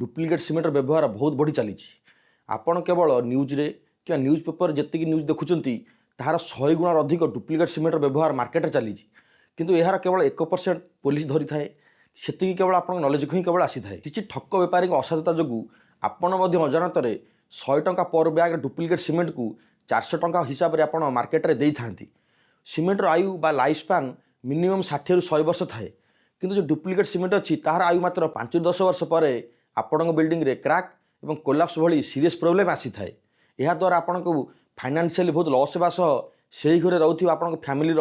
Duplicate सिमेंटर व्यवहार बहुत बढ़ी चली आपण केवल न्यूज रे कि न्यूज पेपर जी न्यूज देखुं तार 100 गुण अधिक डुप्लिकेट सिमेंटर व्यवहार मार्केट में चली किंतु यार केवल 1% पुलिस धरी थाए से केवल आप नॉलेज को ही केवल आसी थाए किसी ठक बेपारी असाधुता जो आपण अजाणत 100 टंका पर बैग डुप्लिकेट सिमेंट को 400 टंका हिसाब से आप मार्केट में दे था सिमेंटर आयु बा लाइफ स्पान मिनिमम 60 ରୁ 100 वर्ष थाए किंतु जो डुप्लिकेट सिमेंट अच्छी तार आयु मात्र 5-10 वर्ष पर आपण बिल्डिंग रे क्रैक और कोलाप्स भली सीरीयस प्रोब्लेम आसी थाए यह द्वारा आपन को फाइनेंशियली बहुत लॉस होगा सही घरे रोथ आप फैमिली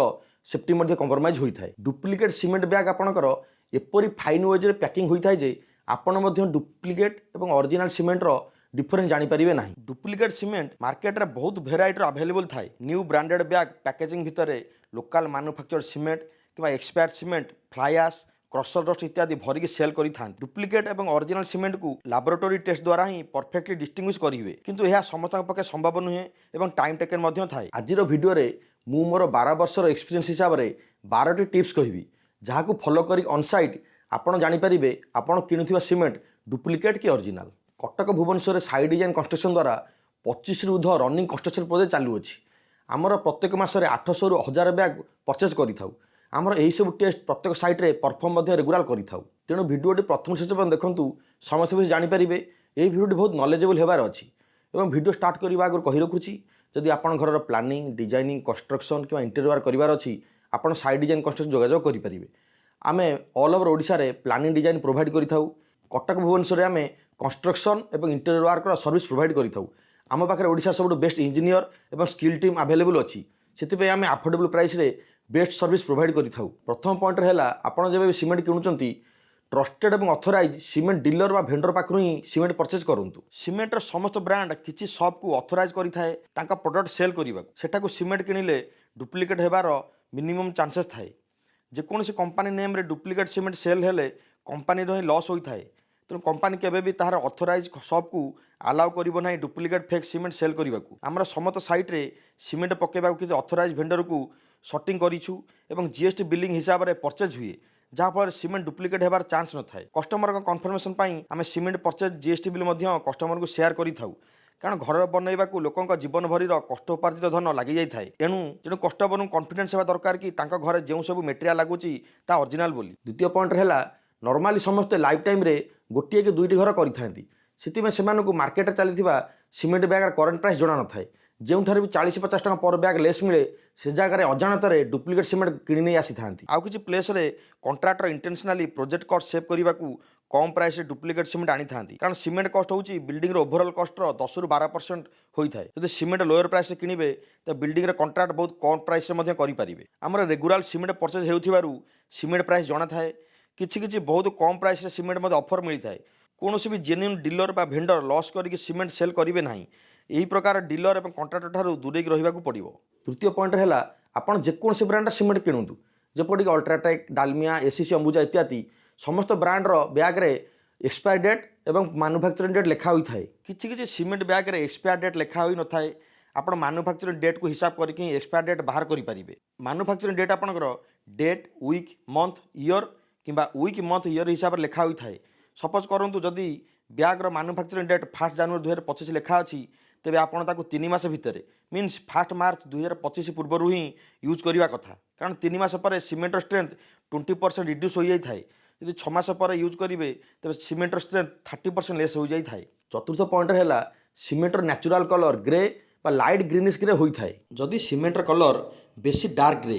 सेफ्टी कंप्रोमाइज होता है डुप्लिकेट सिमेंट बैग आपंकर एपरी फाइन वेज पैकिंग होता है जे आपण डुप्लिकेट और ओरिजिनल सिमेंटर डिफरेंस जानीपारे ना डुप्लिकेट सिमेंट मार्केट में बहुत भेराइटर अवेलेबल थाए न्यू ब्रांडेड बैग पैकेजिंग भितर लोकल मैन्युफैक्चर सिमेंट कि expired cement fly ash crusher dust इत्यादि भरिक सेल करता डुप्लिकेट और ओरिजिनल सिमेंट को लैबोरेटरी टेस्ट द्वारा ही परफेक्टली डिस्टिंग्विश करेंगे किंतु यह समस्त पक्षे संभव नुहे और टाइम टेकन थाए आज भिडियो मु मोर 12 वर्षर एक्सपीरियंस हिसाब से 12टी टिप्स कहि जहाँ को फॉलो करी ऑनसाइट आपड़ जानीपारे आपड़ किणुवा सिमेंट डुप्लिकेट कि original Cuttack Bhubaneswar side design construction द्वारा 25 ରୁ ऊर्ध्व रनिंग कंस्ट्रक्शन प्रोजेक्ट चालूँगी आमर प्रत्येक मसरे 800 ରୁ 1000 बैग परचेज करूँ आमर यही सब टेस्ट प्रत्येक साइट्रे परफर्म रेगुलार करूँ तेणु भिडियोटी प्रथम शेष पर्यंत देखूँ समस्त किसी जानीपारे यही भिडियोटी बहुत नॉलेजेबल होबार अच्छी और भिडियो स्टार्ट करने आगे कही रखुच्छी जदि आप घर प्लानिंग डिजाइनिंग कंस्ट्रक्शन कि इंटेरियर करार अच्छी आप साइड डिजाइन कंस्ट्रक्शन जोगाजोग करेंगे आम ऑल ओवर ओडिशा रे प्लानिंग डिजाइन प्रोवाइड करिथाउ कटक भुवनेश्वर आम कंस्ट्रक्शन और इंटेरियर वर्क सर्विस प्रोवाइड करिथाउ आम पाखे ओडिशा सब बेस्ट इंजीनियर और स्किल टीम अवेलेबल अच्छी से आम अफोर्डेबल प्राइस रे बेस्ट सर्विस प्रोवाइड करिथाउ प्रथम पॉइंट है आपड़ जब सिमेंट किणुंट ट्रस्टेड और ऑथराइज सिमेंट डीलर व भेंडर पाखु ही सिमेंट परचेज करूँ सिमेंटर समस्त ब्रांड किसी शॉप को ऑथराइज करें प्रोडक्ट सेल करने सेटा सिमेंट किणिले डुप्लिकेट होबार मिनिमम चांसेस थाए जेकोसी कंपनी नेम रे डुप्लिकेट सिमेंट सेल हेले कंपनी ही लॉस होता है तेणु कंपनी केबे भी तार ऑथराइज शॉप को अलाउ करिबो नाही डुप्लिकेट फेक सिमेंट सेल करने को आमर समस्त साइट रे सिमेंट पकेबा किसी ऑथराइज भेंडर को सटिंग करिछु एवं जीएसटी बिलिंग हिसाब से परचेज हुए जहाँफल सिमेंट डुप्लिकेट होबार चांस न थाए कस्टमर का कन्फर्मेशन आम cement purchase GST bill customer को शेयर करूँ कारण घर बनइबा लोकों जीवन भरीर कष्टोपार्जित धन लगी जाए तेणु कस्टमर को कॉन्फिडेंस होगा दरकार कि घर जो सब मेटेरियल लगुच ओरिजिनल बोली द्वितीय पॉइंट है नॉर्मली समस्ते लाइफ टाइम रे गोटे कि दुईटी घर करें मार्केट चली सिमेंट बैग करेन्ट प्राइस जना न थाए जो भी 40-50 टका पर बैग लेस मिले से जगह अजाणत डुप्लिकेट सिमेंट किणी नहीं आसी था आउ किसी प्लेस रे contractor intentionally project cost save करने को कम प्राइस डुप्लिकेट सिमेंट आनी था कारण सिमेंट कॉस्ट हूँ बिल्डिंग ओवरऑल कॉस्ट 10 ରୁ 12% होता है जब सिमेंट लोअर प्राइस किणवे तो बिल्डिंग कंट्राक्ट बहुत कम प्राइस करें आमर रेगुलर सिमेंट परचेज हो सिमेंट प्राइस जना थाए किसी बहुत कम प्राइस सिमेंट ऑफर मिलता है कौन भी जेन्युइन डीलर बा भेंडर लॉस करके सिमेंट सेल करेंगे ना यही प्रकार डीलर और कंट्राक्टर ठार दूरे रहा पड़ो तृतीय पॉइंट है आपड़ जेकोसी ब्रांड सिमेंट किणुतु जपरिक अल्ट्राटेक डालमिया एसीसी अंबुजा इत्यादि समस्त ब्रांडर बैग्रे एक्सपायर डेट और मैन्युफैक्चरिंग डेट लिखा होता है किसी सिमेंट बैग्रे एक्सपायर डेट लिखा हो न थाए आप मैन्युफैक्चरिंग डेट को हिसाब करके एक्सपायर डेट बाहर करेंगे मैन्युफैक्चरिंग डेट आपंकर डेट वीक मंथ ईयर कि वीक मंथ ईयर हिसाब से लिखा होता है सपोज करूँ जदि बैग्र मैन्युफैक्चरिंग डेट 1 जनवरी 2025 लिखा अच्छी तेज आपड़ 3 मास भितर मीन्स 1 मार्च 2025 पूर्व ही यूज करने कथा कारण 3 मास पर सिमेंटर स्ट्रेंथ 20% रिड्यूस हो जाए यदि 6 मास पर यूज करेंगे तेज सिमेंटर स्ट्रेंथ 30% लेस हो जाए चतुर्थ पॉइंट है सिमेंटर नेचुरल कलर ग्रे बा लाइट ग्रीनिश ग्रे होता है जदि सिमेंटर कलर बेसी डार्क ग्रे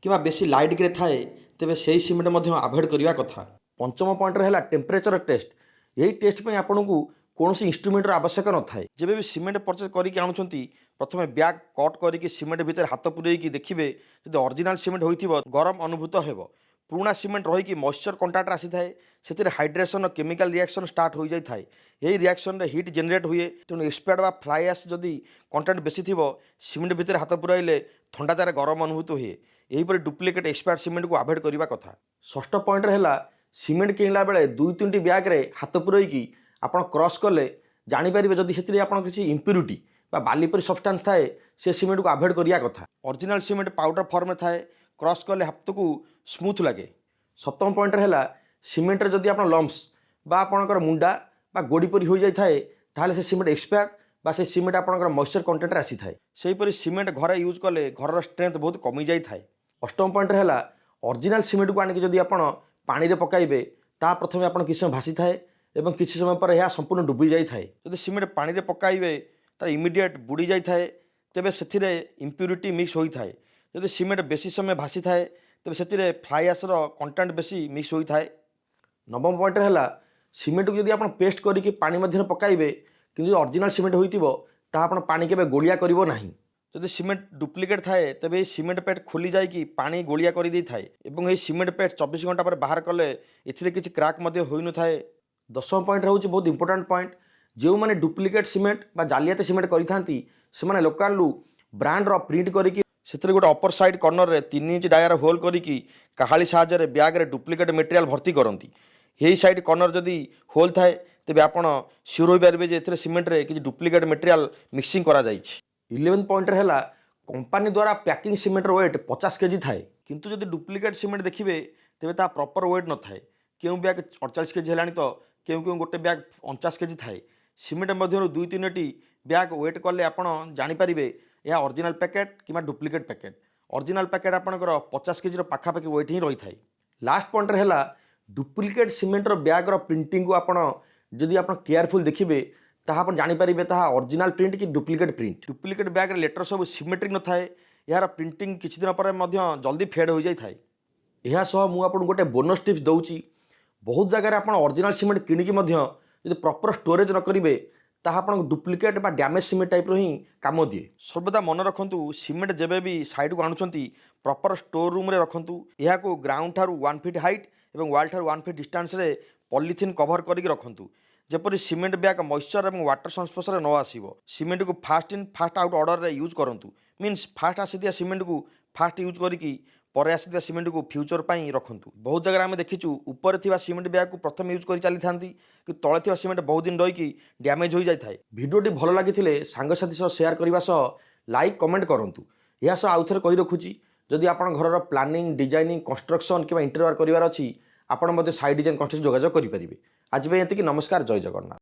कि बेसी लाइट ग्रे थाए तेज से सिमेंट अवॉइड करने कथा पंचम पॉइंट है टेम्परेचर टेस्ट यही टेस्ट पे आपन को कौन सी इंस्ट्रूमेंटर आवश्यक न थाए जब भी सिमेंट परचेज करके आणुंट प्रथम बैग कट करके सिमेंट भितर हाथ पूरेकी देखिए जब ओरिजिनल सिमेंट हो गरम अनुभूत हो पुराना सिमेंट रहीकि मॉइस्चर कंटाक्ट आसी थाए से हाइड्रेशन और केमिकल रिएक्शन स्टार्ट हो जाए यही रिएक्शन रे हीट जेनरेट हुए तेणु एक्सपायर्ड बा फ्लाई ऐश जदि कंटेंट बेसी थी सिमेंट भितर हाथ पुराइले ठंडा तार गरम अनुभूत हुए यहीपर डुप्लिकेट एक्सपायर्ड सिमेंट को अवॉइड करने कथा षष्ठ पॉइंट है सिमेंट किणला बेले 2-3टी बैग्रे हाथ पुराइकी आप क्रॉस कले जानीपारे जदि से किसी इम्प्यूरिटी बालीपरी सब्सटेंस थाए से सिमेंट को अवॉइड करने कथा ओरिजिनल सिमेंट पाउडर फॉर्म में थाए क्रॉस कले हाथ को स्मूथ लगे सप्तम पॉइंट है सिमेंट जदि आप लम्स बा आपणकर मुंडा बा गोड़ी परी हो जाए ताहले से सीमेंट एक्सपायर बा से सीमेंट आपंकर मॉइस्चर कंटेंट आसी थाए सेहीपरि सीमेंट घरे यूज कले घर स्ट्रेंथ बहुत कमी जाए थाए। अष्टम पॉइंट है ओरिजिनल सीमेंट को आनिक जदि आप पानी रे पकाइबे ता प्रथमे आप किसी समय भासी थाए एवं किसी समय पर यह संपूर्ण डुबी जाए थाए। जदि सीमेंट पानी रे पकाइबे तार इमिडिएट बुड़ी जाए थाए तेबे सेथिरे इम्प्यूरिटी मिक्स होई थाए। जदि सीमेंट बेसी समय भासी थाए तेबे सेथिरे फ्लाई एशर कंटेंट बेसी मिक्स होई थाए। नवम पॉइंट है सीमेंट को जदि आप पेस्ट करके पानी मध्य पकाइबे किंतु ओरिजिनल सीमेंट होइतिबो ता आपण पानी केबे गोलिया करिवो नाही। जदि सीमेंट डुप्लिकेट थाए तेबे ये सीमेंट पैड खोली जाए कि पानी गोलिया कर दी थाए एवं ये सीमेंट पैड 24 घंटा पर बाहर कले एथिरे किछि क्रैक मध्य होई न थाए। दशम पॉइंट रहउछि बहुत इंपोर्टेंट पॉइंट जो माने डुप्लिकेट सीमेंट बा जालियाती सीमेंट करिथांती से माने लोकल ब्रांड रो प्रिंट करिकि सेतरे गोटे अपर साइड कॉर्नर रे 3 इंच डायर होल करिकि काहाली साहाय्य रे बैग रे डुप्लिकेट मटेरियल भर्ती करंती। यही साइड कॉर्नर जदि होल थाए तेबे आपण श्योर होई पारबे जे एथिरे सीमेंट रे किछि डुप्लिकेट मटेरियल मिक्सिंग करा जाइछि। 11 पॉइंट है कंपनी द्वारा पैकिंग सीमेंट वेट 50 केजी थाए किंतु जदि डुप्लिकेट सीमेंट देखिए तेबे ता प्रॉपर वेट न थाए। केउ बैग 48 केजी हेलानी तो केउ केउ गोटे बैग 49 केजी थाए। सीमेंट मध्य 2-3टी बैग वेट कले आपण जानि परिबे या ओरिजिनल पैकेट कि डुप्लिकेट पैकेट। ओरिजिनल पैकेट आपणकर 50 केजी पाखापाखि वेट ही रही थाए। लास्ट पॉइंट है डुप्लिकेट सीमेंट बैग प्रिंटिंग को आपण जदि आप केयरफुल देखिए ताहा आपण जानि परिबे ताहा ओरिजिनल प्रिंट कि डुप्लिकेट प्रिंट। डुप्लिकेट बैग रे लेटर सब सिमेट्रिक न थाए यार प्रिंटिंग किछि दिन पर मध्य जल्दी फेड हो जाय थाए। एहा सह मु आपण गोटे बोनस टिप्स दउची बहुत जगह आपण ओरिजिनल सीमेंट किनिकी मध्य जदि प्रॉपर स्टोरेज न करिवे ताहा आपण डुप्लिकेट बा डैमेज सीमेंट टाइप रो ही काम दिए। सर्वदा मन रखंतु सीमेंट जेबे भी साइड को आणुचंती प्रॉपर स्टोर रूम रे रखंतु। एहा को ग्राउंड ठारू 1 फीट हाइट एवं वाल ठारू 1 फीट डिस्टेंस रे पॉलिथिन कवर करिक रखंतु जेपरि सीमेंट बैग मॉइस्चर और वाटर संस्पर्श न आसीबो। सीमेंट को fast in fast out order रे यूज करंतु मीन्स फास्ट आसीदिया सीमेंट को फास्ट यूज करिकी परे आसीदिया सीमेंट को फ्यूचर पाई रखंतु। बहुत जगह आम देखीचु ऊपर थिबा सीमेंट बैग को प्रथम यूज करि चली थांती कि तळे थिबा सीमेंट बहुत दिन रही डैमेज हो जाय थाए। वीडियोटी भल लागिथिले सांगसाथी सह शेयर करबा सह लाइक कमेंट करंतु। या सह आउथरे कहि रखुची जदि आपण घरर प्लानिंग डिजाइनिंग कंस्ट्रक्शन किबा इंटीरियर करिवार अछि आपण मध्ये साइड डिजाइन कंस्ट्रक्शन जोगाजोग करि परिबे। आज एतिकी नमस्कार जय जगन्नाथ।